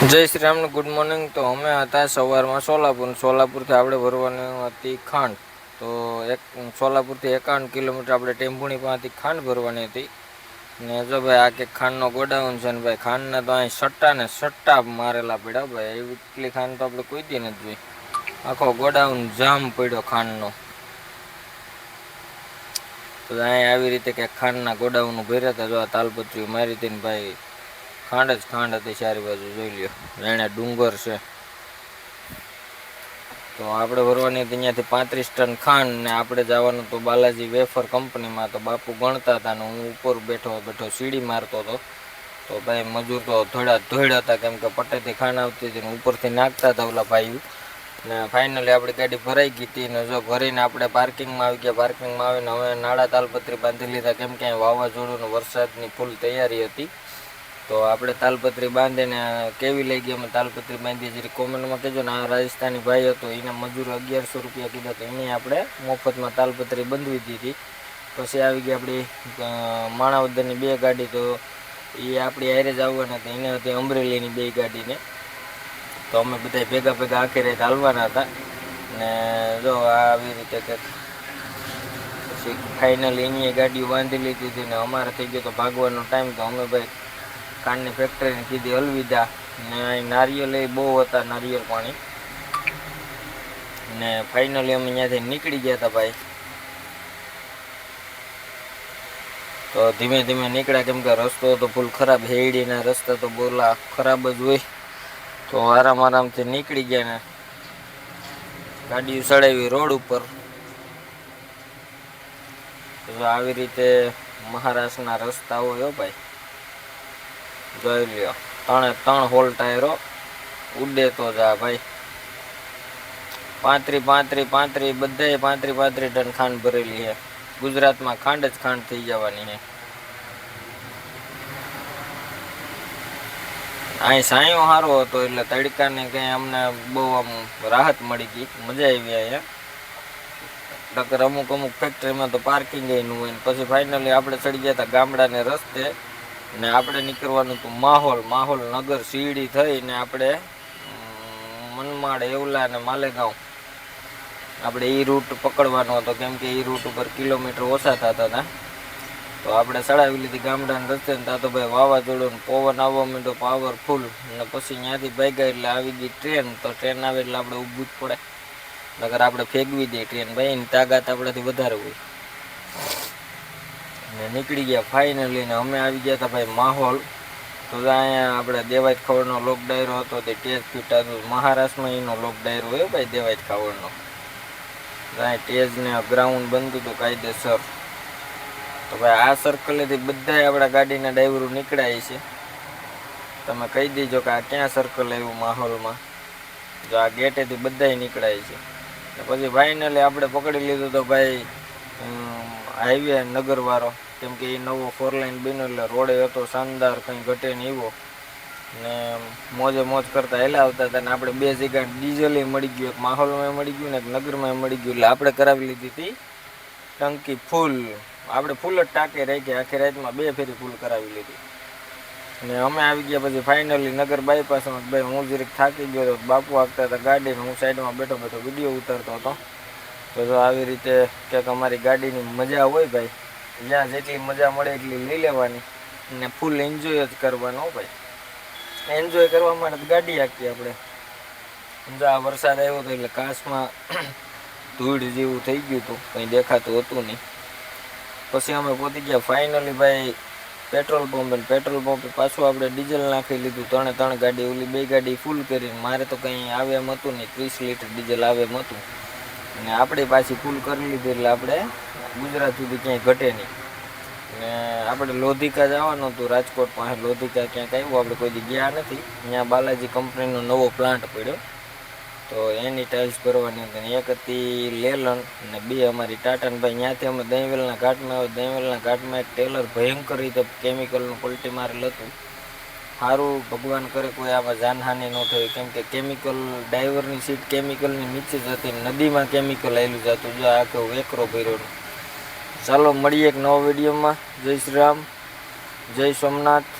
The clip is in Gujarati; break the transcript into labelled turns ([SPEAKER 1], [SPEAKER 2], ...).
[SPEAKER 1] જય શ્રી રામ, ગુડ મોર્નિંગ। તો અમે હતા સવારમાં સોલાપુરથી આપણે ભરવાની હતી ખાંડ। તો સોલાપુરથી 51 કિલોમીટર આપણે ટેમ્પુની પાસેથી ખાંડ ભરવાની હતી ને જો ભાઈ આ કે ખાંડનો ગોડાઉન છે ને ભાઈ ખાંડના તો અહીં સટ્ટા મારેલા પડ્યા ભાઈ। એવી એટલી ખાંડ તો આપણે કોઈ દી નથી જોઈ। આખો ગોડાઉન જામ પડ્યો ખાંડનો। તો અહીં આવી રીતે કે ખાંડના ગોડાઉન ભર્યા હતા। જો આ તાલપત્રી મારી હતી ને ભાઈ ખાંડ જ ખાંડ હતી ચારે બાજુ જોઈ લ્યો। એને ડુંગર છે। તો આપણે ભરવાની હતી અહીંયાથી 35 ટન ખાંડ ને આપણે જવાનું તો બાલાજી વેફર કંપનીમાં। તો બાપુ ગણતા હતા ને હું ઉપર બેઠો સીડી મારતો હતો। તો ભાઈ મજૂર તો ધોળા હતા કેમ કે પટ્ટેથી ખાંડ આવતી હતી ને ઉપરથી નાખતા હતા ઓલા ભાઈ ને ફાઇનલી આપણી ગાડી ભરાઈ ગઈ હતી ને જો ભરીને આપણે પાર્કિંગમાં આવી ગયા। પાર્કિંગમાં આવીને હવે નાળા તાલપત્રી બાંધી લીધા કેમ કે વાવાઝોડું ને વરસાદની ફૂલ તૈયારી હતી। તો આપણે તાલપત્રી બાંધીને કેવી લઈ ગઈ અમે તાલપત્રી બાંધી જરી કોમેન્ટમાં કહેજો ને। આ રાજસ્થાની ભાઈ હતો એને મજૂર 1100 રૂપિયા કીધા તો એને આપણે મફતમાં તાલપત્રી બંધવી દીધી। પછી આવી ગઈ આપણી માણાવદરની 2 ગાડી। તો એ આપણી હારે જ આવવાના હતા, એને હતી અમરેલીની 2 ગાડીને। તો અમે બધા ભેગા આખી રાત હાલવાના હતા ને જો આવી રીતે કંઈક પછી ફાઇનલી એની ગાડીઓ બાંધી લીધી હતી ને અમારે થઈ ગયો તો ભાગવાનો ટાઈમ। તો અમે ભાઈ કાનની ફેક્ટરીને કીધી અલવિદા ને અહીં નારિયેલ એ બહુ હતા, નારિયેલ પાણી ને ફાઇનલી અમે અહીંયાથી નીકળી ગયા હતા ભાઈ। તો ધીમે ધીમે નીકળ્યા કેમ કે રસ્તો તો ફૂલ ખરાબ, હેડીના રસ્તા તો બોલા ખરાબ જ હોય। તો આરામથી નીકળી ગયા ને ગાડીઓ ચડાવી રોડ ઉપર। તો આવી રીતે મહારાષ્ટ્રના રસ્તા હોય ભાઈ, જોઈ લ્યો। 3 હોલ ટાયરો ઉડે તો જા ભાઈ। 35 બધાએ 35 ટન ખાંડ ભરેલી છે। ગુજરાતમાં ખાંડ જ ખાંડ થઈ જવાની છે। અહીં સાયો સારો હતો એટલે તડકાને કંઈ અમને બહુ આમ રાહત મળી ગઈ, મજા આવી અહીંયા। નકર અમુક ફેક્ટરીમાં તો પાર્કિંગ ન હોય ને પછી ફાઇનલી આપણે ચડી ગયા હતા ગામડાને રસ્તે ને આપણે નીકળવાનું હતું માહોલ નગર સીડી થઈને આપણે મનમાડ, એવલા અને માલેગાંવ આપણે એ રૂટ પકડવાનો હતો કેમ કે એ રૂટ ઉપર કિલોમીટર ઓછા થતા હતા। તો આપણે ચડાવી લીધી ગામડાના રસ્તે ને ત્યાં તો ભાઈ વાવાઝોડું ને પવન આવવા માંડ્યો પાવરફુલ ને પછી ત્યાંથી ભાગ્યા એટલે આવી ગઈ ટ્રેન। તો ટ્રેન આવે એટલે આપણે ઊભું જ પડે, નકર આપણે ફેંકવી દઈએ ટ્રેન ભાઈ, એની તાકાત આપણાથી વધારે હોય ને નીકળી ગયા ફાઇનલી ને અમે આવી ગયા હતા ભાઈ માહોલ। તો અહીંયા આપણે દેવાયત ખાવડનો લોક ડાયરો હતો તે ટેજ ફીટ હતું। મહારાષ્ટ્રમાં એનો લોક ડાયરો હોય ભાઈ દેવાયત ખાવડનો। ત્યાં ટેજને ગ્રાઉન્ડ બનતું હતું કાયદેસર। તો ભાઈ આ સર્કલેથી બધા આપણા ગાડીના ડ્રાઈવરો નીકળ્યા છે। તમે કહી દેજો કે આ ક્યાં સર્કલ આવ્યું માહોલમાં। જો આ ગેટેથી બધા નીકળાય છે ને પછી ફાઇનલી આપણે પકડી લીધું તો ભાઈ હાઈવે નગરવાળો કેમ કે એ નવો 4 લાઇન બન્યો એટલે રોડે હતો શાનદાર, કંઈ ઘટે નહીં એવો ને મોજ કરતા હેલા આવતા હતા ને આપણે 2 જગ્યા ડીઝલે મળી ગયું, એક માહોલમાં મળી ગયું ને એક નગરમાં મળી ગયું એટલે આપણે કરાવી લીધી હતી ટંકી ફૂલ। આપણે ફૂલ જ ટાંકે રાખી, આખી રાતમાં 2 ફેરી ફૂલ કરાવી લીધી ને અમે આવી ગયા પછી ફાઇનલી નગર બાયપાસમાં। ભાઈ હું જરીક થાકી ગયો હતો, બાપુ હાંકતા હતા ગાડી ને હું સાઈડમાં બેઠો વિડીયો ઉતારતો હતો। તો જો આવી રીતે કંઈક અમારી ગાડીની મજા હોય ભાઈ, જ્યાં જેટલી મજા મળે એટલી લઈ લેવાની ને ફૂલ એન્જોય જ કરવાનો ભાઈ। એન્જોય કરવા માટે ગાડી હાંકીએ આપણે। જો આ વરસાદ આવ્યો હતો એટલે કાચમાં ધૂળ જેવું થઈ ગયું હતું, કંઈ દેખાતું હતું નહીં। પછી અમે પહોંચી ગયા ફાઇનલી ભાઈ પેટ્રોલ પંપે પાછું આપણે ડીઝલ નાખી લીધું। 3 ગાડી, ઓલી 2 ગાડી ફૂલ કરીને, મારે તો કંઈ આવે એમ હતું નહીં, 30 લીટર ડીઝલ આવે એમ હતું અને આપણે પાછી ફૂલ કરી લીધી એટલે આપણે ગુજરાત સુધી ક્યાંય ઘટે નહીં ને આપણે લોધિકા જવાનું હતું, રાજકોટ પાસે લોધિકા ક્યાંક આવ્યું, આપણે કોઈ દી ગયા નથી। ત્યાં બાલાજી કંપનીનો નવો પ્લાન્ટ પડ્યો તો એની ટાઇલ્સ ભરવાની હતી। એક હતી લેલન ને 2 અમારી ટાટા ને ભાઈ। ત્યાંથી અમે દહીંવેલના ઘાટમાં એક ટેલર ભયંકર રીતે કેમિકલનું પલટી મારેલ હતું। સારું ભગવાન કરે કોઈ આમાં જાનહાનિ ન થઈ કેમ કે કેમિકલ ડ્રાઈવરની સીટ કેમિકલની નીચે જ હતી, નદીમાં કેમિકલ આવેલું જતું। જો આખો વેકરો ભર્યો। ચાલો મળીએ એક નવો વિડીયોમાં। જય શ્રી રામ, જય સોમનાથ।